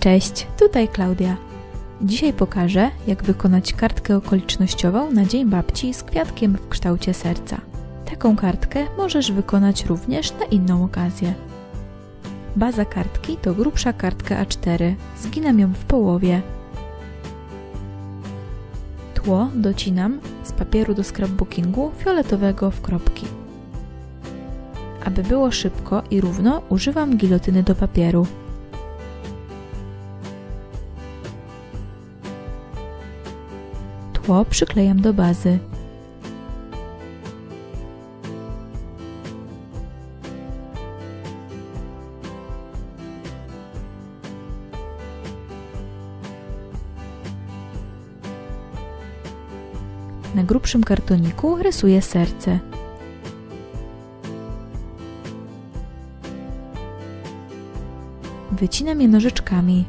Cześć, tutaj Klaudia. Dzisiaj pokażę, jak wykonać kartkę okolicznościową na Dzień Babci z kwiatkiem w kształcie serca. Taką kartkę możesz wykonać również na inną okazję. Baza kartki to grubsza kartka A4, zginam ją w połowie. Tło docinam z papieru do scrapbookingu fioletowego w kropki. Aby było szybko i równo, używam gilotyny do papieru. Tło przyklejam do bazy. Na grubszym kartoniku rysuję serce. Wycinam je nożyczkami.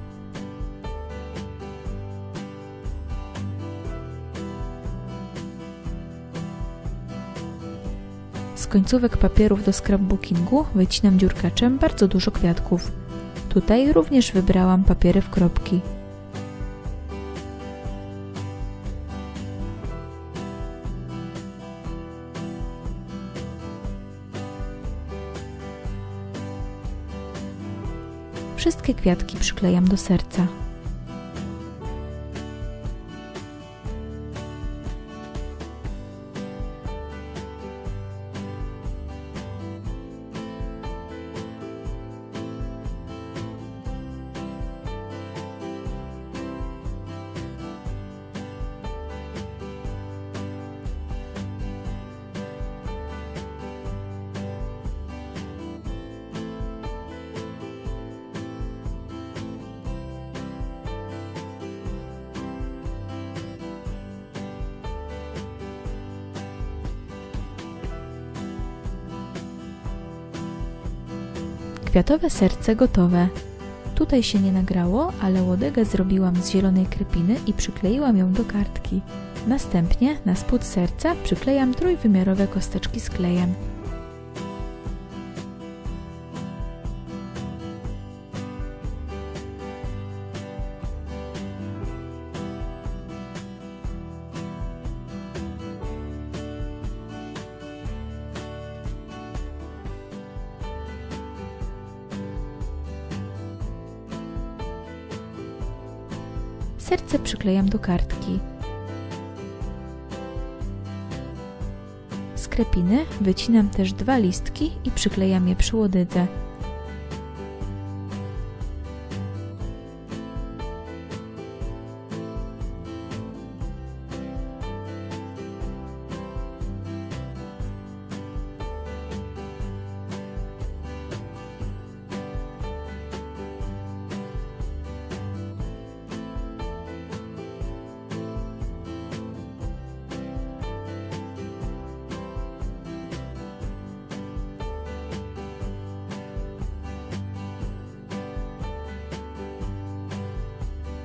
Z końcówek papierów do scrapbookingu wycinam dziurkaczem bardzo dużo kwiatków. Tutaj również wybrałam papiery w kropki. Wszystkie kwiatki przyklejam do serca. Kwiatowe serce gotowe. Tutaj się nie nagrało, ale łodygę zrobiłam z zielonej krepiny i przykleiłam ją do kartki. Następnie na spód serca przyklejam trójwymiarowe kosteczki z klejem. Serce przyklejam do kartki. Z krepiny wycinam też 2 listki i przyklejam je przy łodydze.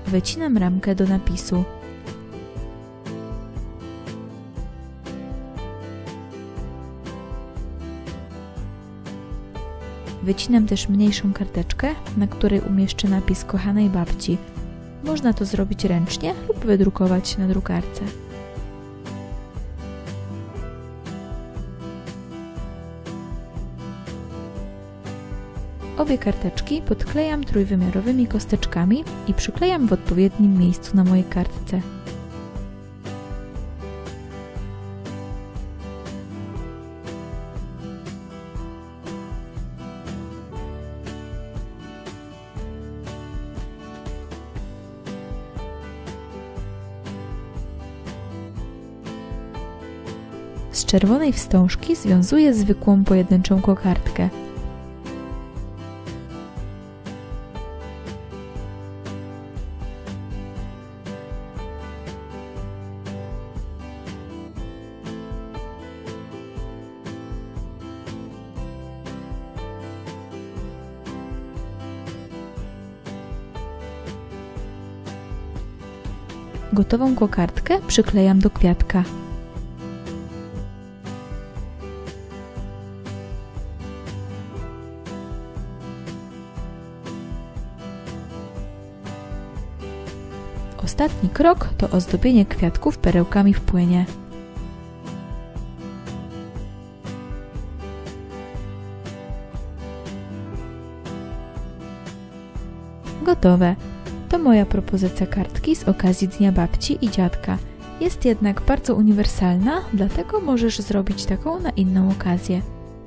Wycinam ramkę do napisu. Wycinam też mniejszą karteczkę, na której umieszczę napis kochanej babci. Można to zrobić ręcznie lub wydrukować na drukarce. Obie karteczki podklejam trójwymiarowymi kosteczkami i przyklejam w odpowiednim miejscu na mojej kartce. Z czerwonej wstążki związuję zwykłą pojedynczą kokardkę. Gotową kokardkę przyklejam do kwiatka. ostatni krok to ozdobienie kwiatków perełkami w płynie. Gotowe! To moja propozycja kartki z okazji Dnia Babci i Dziadka. Jest jednak bardzo uniwersalna, dlatego możesz zrobić taką na inną okazję.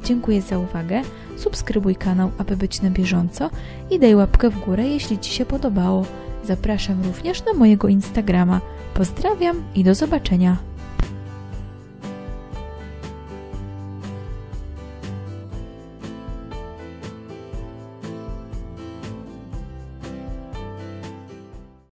Dziękuję za uwagę, subskrybuj kanał, aby być na bieżąco i daj łapkę w górę, jeśli Ci się podobało. Zapraszam również na mojego Instagrama. Pozdrawiam i do zobaczenia!